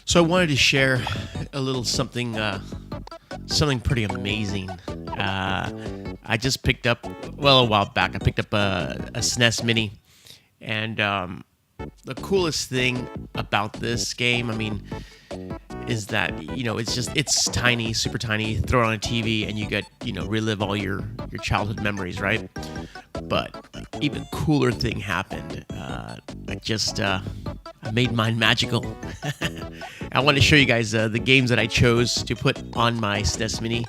So I wanted to share a little something, something pretty amazing. I just picked up, well, a while back, I picked up a SNES Mini, and the coolest thing about this game, I mean, is that it's tiny, super tiny. Throw it on a TV, and you get relive all your childhood memories, right? But even cooler thing happened. I made mine magical. I want to show you guys the games that I chose to put on my SNES Mini.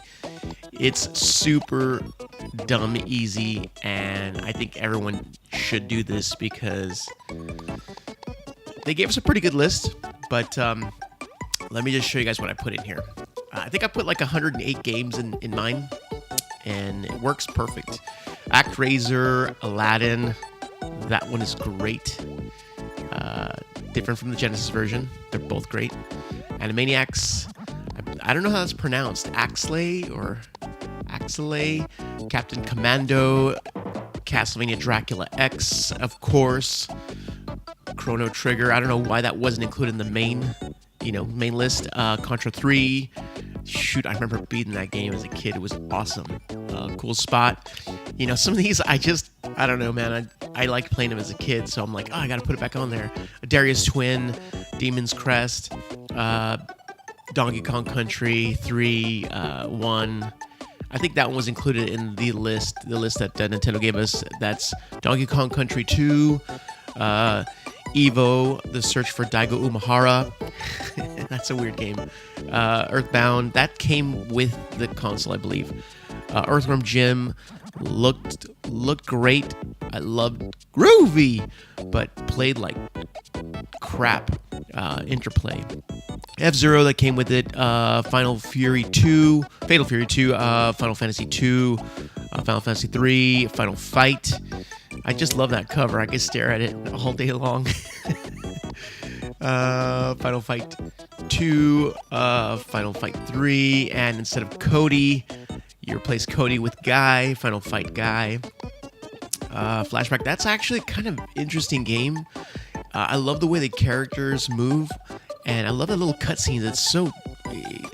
It's super dumb easy, and I think everyone should do this because they gave us a pretty good list. But let me just show you guys what I put in here. I think I put like 108 games in mine, and it works perfect. ActRaiser, Aladdin, that one is great. Different from the Genesis version. They're both great. Animaniacs, I don't know how that's pronounced. Axley or Axelay, Captain Commando, Castlevania Dracula X, of course. Chrono Trigger, I don't know why that wasn't included in the main list. Contra 3. Shoot, I remember beating that game as a kid. It was awesome. Cool Spot. Some of these I don't know, man. I like playing them as a kid, so I'm like, I gotta put it back on there. Darius Twin, Demon's Crest, Donkey Kong Country 3, 1. I think that one was included in the list that Nintendo gave us. That's Donkey Kong Country 2, Evo, The Search for Daigo Umehara. That's a weird game. Earthbound, that came with the console, I believe. Earthworm Jim looked great. I loved groovy, but played like crap. Interplay. F-Zero, that came with it. Fatal Fury 2, Final Fantasy 2, Final Fantasy 3, Final Fight. I just love that cover. I could stare at it all day long. Final Fight 2, Final Fight 3, and instead of Cody, you replace Cody with Guy, Final Fight Guy. Flashback, that's actually kind of interesting game. I love the way the characters move, and I love the little cutscenes.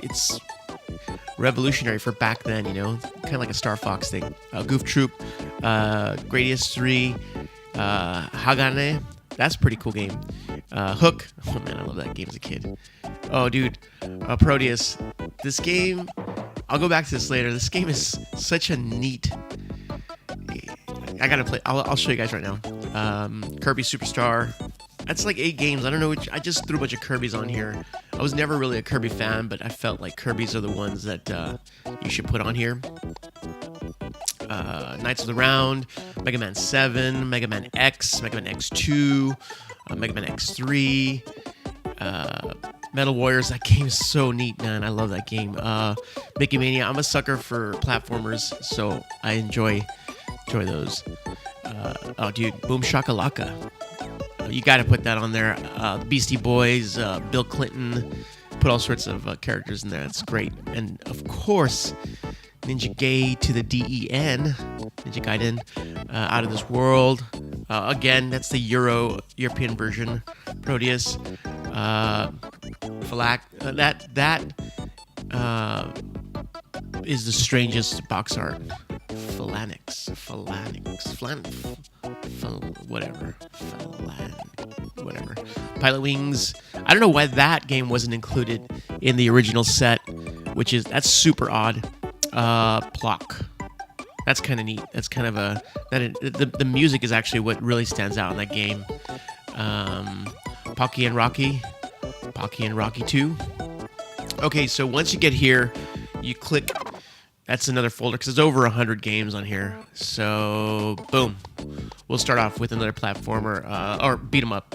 It's revolutionary for back then, kind of like a Star Fox thing. Goof Troop, Gradius 3, Hagane, that's a pretty cool game. Hook, oh man, I love that game as a kid. Oh dude, Proteus, this game, I'll go back to this later. This game is such a neat, I gotta play, I'll show you guys right now. Kirby Superstar, that's like 8 games. I don't know which, I just threw a bunch of Kirby's on here. I was never really a Kirby fan, but I felt like Kirby's are the ones that you should put on here. Knights of the Round, Mega Man 7, Mega Man X, Mega Man X2, Mega Man X3, Metal Warriors. That game is so neat, man. I love that game. Mickey Mania. I'm a sucker for platformers, so I enjoy those. Oh, dude, Boom Shakalaka. You got to put that on there. Beastie Boys, Bill Clinton, put all sorts of characters in there. That's great. And of course, Ninja Gay to the Den, Ninja Gaiden, Out of This World. Again, that's the European version. Proteus, Falak. That is the strangest box art. Phalanx, whatever. Pilot Wings. I don't know why that game wasn't included in the original set, that's super odd. Plock. That's kind of neat. That's kind of the music is actually what really stands out in that game. Pocky and Rocky 2. Okay, so once you get here, you click. That's another folder because there's over 100 games on here. So, boom. We'll start off with another platformer, or beat 'em up.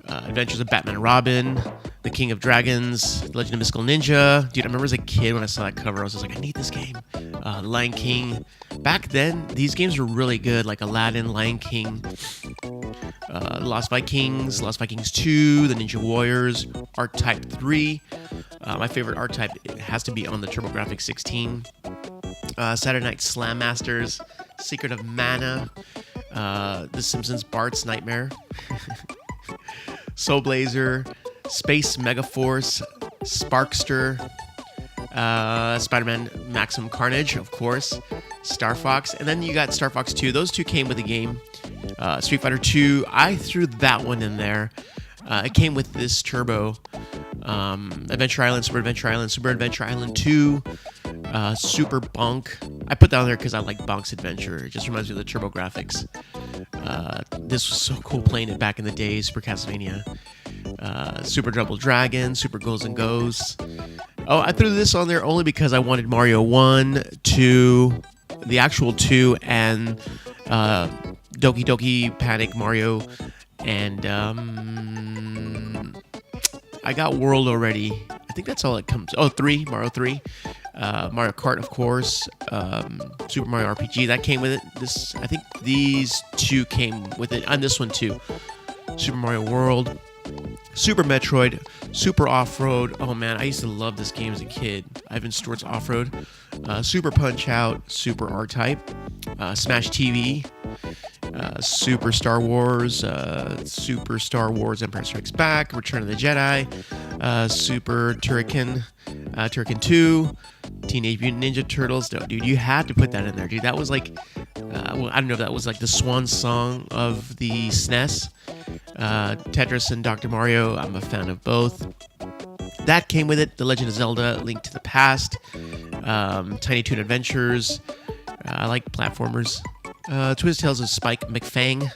Adventures of Batman and Robin, The King of Dragons, Legend of Mystical Ninja. Dude, I remember as a kid when I saw that cover, I was just like, I need this game. Lion King. Back then, these games were really good, like Aladdin, Lion King, Lost Vikings 2, The Ninja Warriors, R-Type 3. My favorite R-Type has to be on the TurboGrafx 16. Saturday Night Slam Masters, Secret of Mana, The Simpsons Bart's Nightmare, Soul Blazer, Space Megaforce, Sparkster, Spider-Man Maximum Carnage, of course, Star Fox, and then you got Star Fox 2. Those two came with the game. Street Fighter 2, I threw that one in there. It came with this turbo. Adventure Island, Super Adventure Island, Super Adventure Island 2, Super Bonk. I put that on there because I like Bonk's Adventure. It just reminds me of the turbo graphics. This was so cool playing it back in the day, Super Castlevania. Super Double Dragon, Super Ghouls and Ghosts. Oh, I threw this on there only because I wanted Mario 1, 2, the actual 2, and Doki Doki Panic Mario, and I got World already. I think that's all it comes. Oh, 3, Mario 3. Mario Kart, of course. Super Mario RPG, that came with it. I think these two came with it, and this one too. Super Mario World, Super Metroid, Super Off-Road. Oh man, I used to love this game as a kid. Ivan Stewart's Off-Road. Super Punch-Out, Super R-Type, Smash TV, Super Star Wars, Super Star Wars Empire Strikes Back, Return of the Jedi, Super Turrican, Turrican 2, Teenage Mutant Ninja Turtles. No, dude, you had to put that in there, dude. That was like, well, I don't know if that was like the swan song of the SNES. Tetris and Dr. Mario, I'm a fan of both. That came with it. The Legend of Zelda, Link to the Past, Tiny Toon Adventures. I like platformers. Twisted Tales of Spike McFang.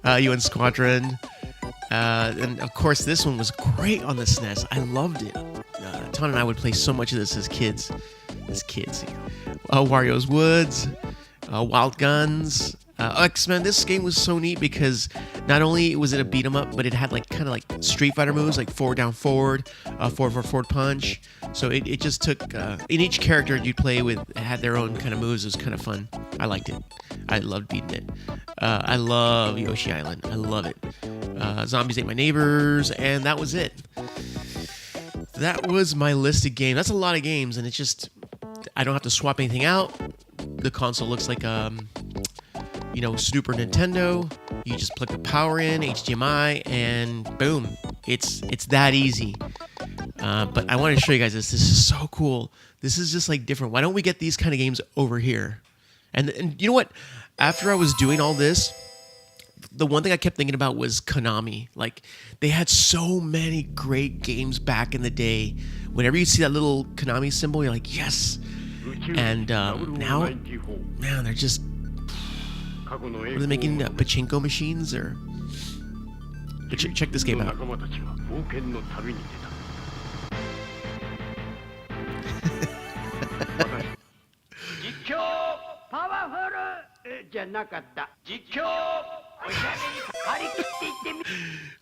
UN Squadron. And of course, this one was great on the SNES. I loved it. Ton and I would play so much of this as kids. Wario's Woods, Wild Guns. X-Men, this game was so neat because not only was it a beat 'em up, but it had like kind of like Street Fighter moves, like forward down forward, forward punch. So it just took in each character you play with had their own kind of moves. It was kind of fun. I liked it. I loved beating it. I love Yoshi Island. I love it. Zombies Ate My Neighbors, and that was it. That was my list of games. That's a lot of games, and it's just I don't have to swap anything out. The console looks like Super Nintendo. You just plug the power in, HDMI, and boom, it's that easy. But I want to show you guys this. This is so cool. This is just like different. Why don't we get these kind of games over here? And you know what? After I was doing all this, the one thing I kept thinking about was Konami. Like, they had so many great games back in the day. Whenever you see that little Konami symbol, you're like, yes. And now, man, they're just... Are they making pachinko machines or? But check this game out.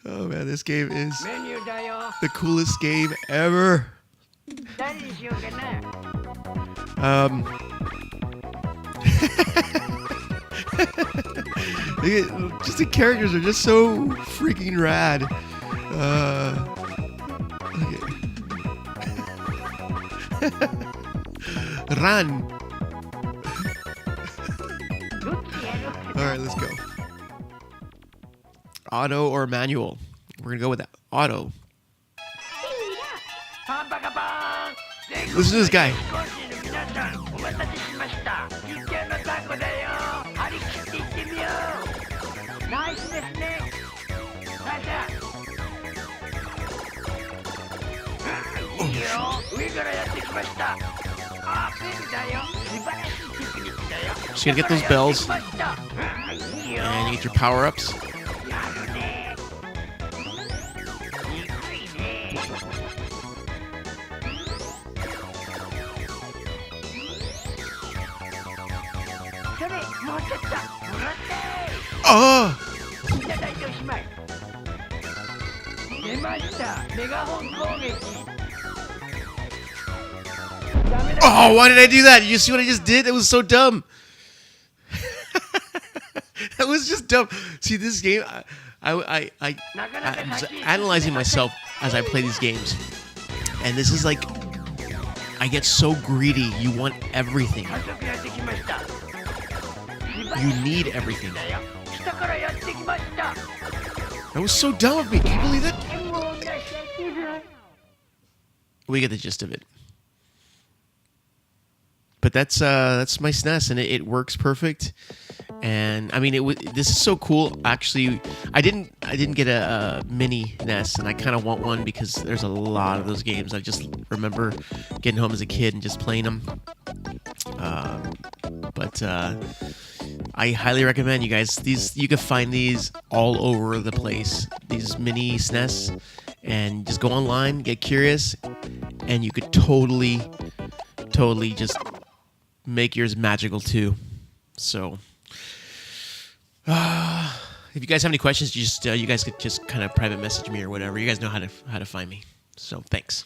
Oh man, this game is the coolest game ever. Just the characters are just so freaking rad. Run. Alright, let's go. Auto or manual? We're gonna go with that. Auto. Listen to this guy. Just gonna get those bells and you get your power-ups. Oh! Oh, why did I do that? You see what I just did? It was so dumb. That was just dumb. See, this game, I'm just analyzing myself as I play these games. And this is like, I get so greedy. You want everything. You need everything. That was so dumb of me. Can you believe that? We get the gist of it. But that's my SNES, and it works perfect. And I mean, this is so cool. Actually, I didn't get a mini NES, and I kind of want one because there's a lot of those games. I just remember getting home as a kid and just playing them. But I highly recommend you guys. You can find these all over the place. These mini SNES, and just go online, get curious, and you could totally just make yours magical too. So, if you guys have any questions, you guys could just kind of private message me or whatever. You guys know how to find me. So, thanks.